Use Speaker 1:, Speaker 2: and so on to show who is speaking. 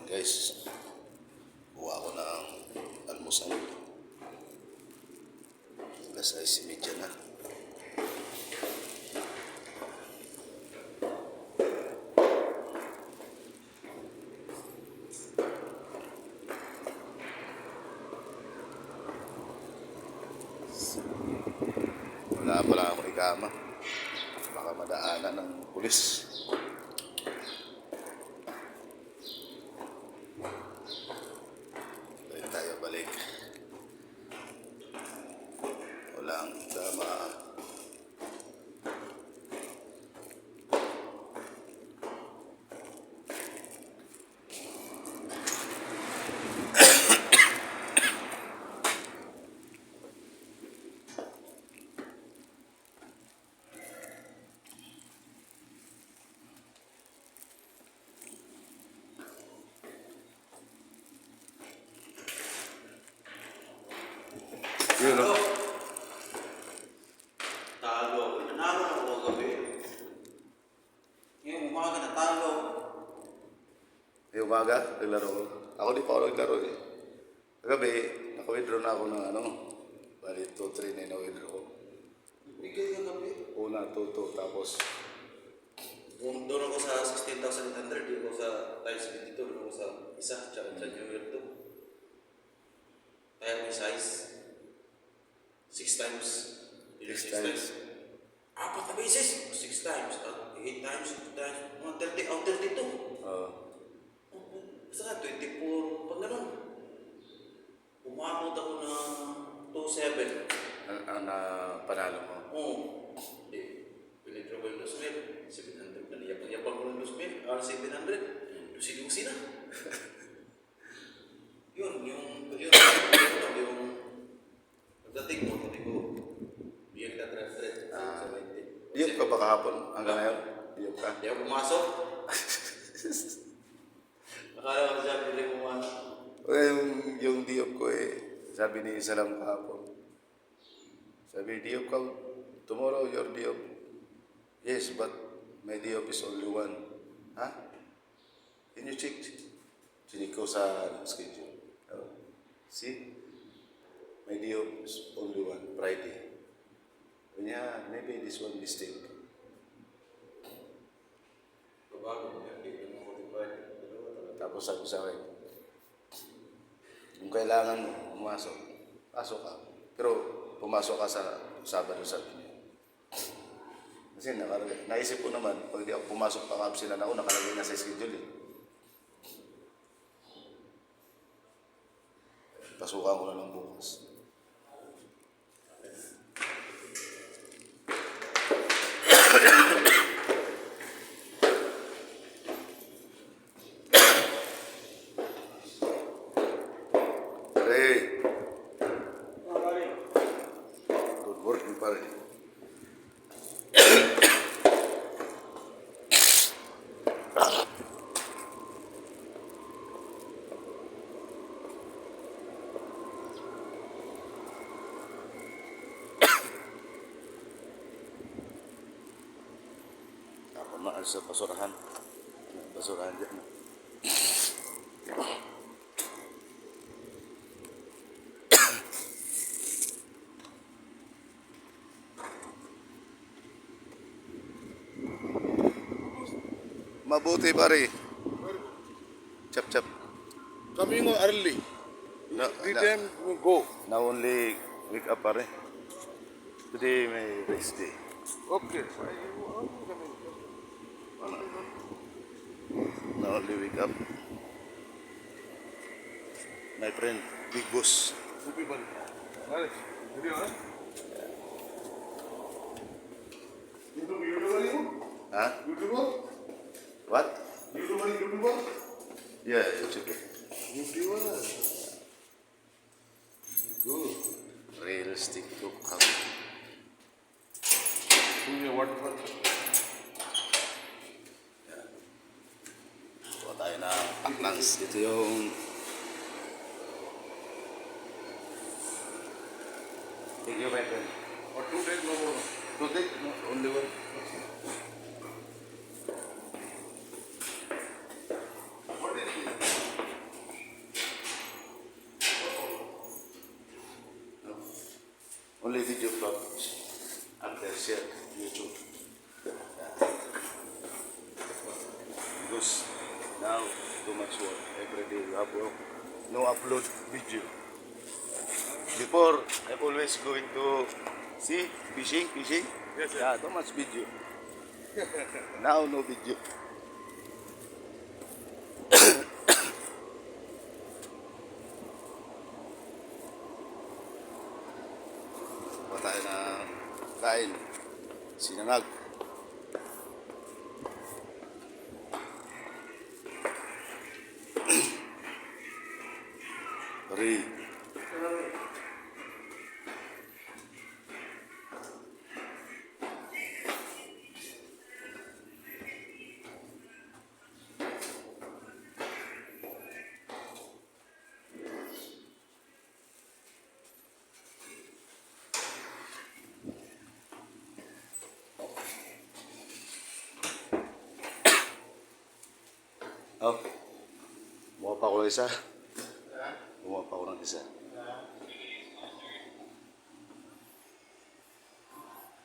Speaker 1: Guys, kuha ko ng almusal. Alas 6:30 na. Wala pala akong ikama. Baka madaanan ng pulis. Balik tayo, balik. Walang ikama. Yun, no?
Speaker 2: Talo ako. Nanalo ako gabi. Ngayon umaga natalo.
Speaker 1: Yung umaga, naglaro ko. Ako di pa ako naglaro eh. Kagabi, naka-withdraw na ako ng bali 2-3 na na-withdraw ko.
Speaker 2: Bigay ka gabi.
Speaker 1: Una, 2-2, tapos
Speaker 2: Doon ako sa 16,800. Doon ako sa times 22. Doon ako sa isa. Tsaka sa New Year 2. Kaya may size. 6 times.
Speaker 1: 6 times.
Speaker 2: Apat na beses. 6 times. 8 times. 2 times. Mga 30. Oh, 32. Basta nga, 24. Pag ganun. Umabot ako ng 2,700.
Speaker 1: Ang panalo mo.
Speaker 2: Oo. Hindi. Pinitro ko yung 2,000. 700 na niya. Pag-yapag ko ng 2,000. 700. Lusi-lusi na. Yun. Pagdating mo, sabi ko, biyag na 300.
Speaker 1: Diyop ka ba kahapon? Hanggang ngayon? Diyop ka?
Speaker 2: Hindi ako pumasok. Akala ko siya, hindi pumasok.
Speaker 1: Yung diyop ko sabi ni Salam kahapon. Sabi, diyop ka, tomorrow your diyop. Yes, but my diyop is only one. Ha? Can you check? Chinik ko sa schedule. See? My diyop is only one, Friday. Yeah, maybe this one mistake.
Speaker 2: Babago mo yan, hindi mo modify.
Speaker 1: Tapos sabi sa akin, kung kailangan mo pumasok, pasok ka. Pero pumasok ka sa Sabado, sabi niya. Kasi naisip ko naman, pag di ako pumasok pang absinan ako, nakalagay na sa schedule eh. Pasukan ko na lang bukas. Good working pare. Ako maalis sa basurahan. Basurahan dyan. Mabuti pare. Chap.
Speaker 3: Coming early.
Speaker 1: No,
Speaker 3: The time we go.
Speaker 1: now only wake up pare. Today may rest day.
Speaker 3: Okay.
Speaker 1: Now only wake up. My friend, Big Boss. Huh? What? Yeah, YouTube. Realistic look up. Kuha tayo na paknans. Ito yung thank you, my friend.
Speaker 3: Or 2 days no more.
Speaker 1: No, take, no, only one.
Speaker 3: What is it?
Speaker 1: only video published after share YouTube. Because now too much work. Every day you have work. No upload video. Before I'm always going to see fishing.
Speaker 3: Yes, sir.
Speaker 1: Yeah, too much video. Now no video. Patay na kain. Sinangag. Ri. Oh, kumuha pa ako ng isa. Kumuha pa ako ng isa.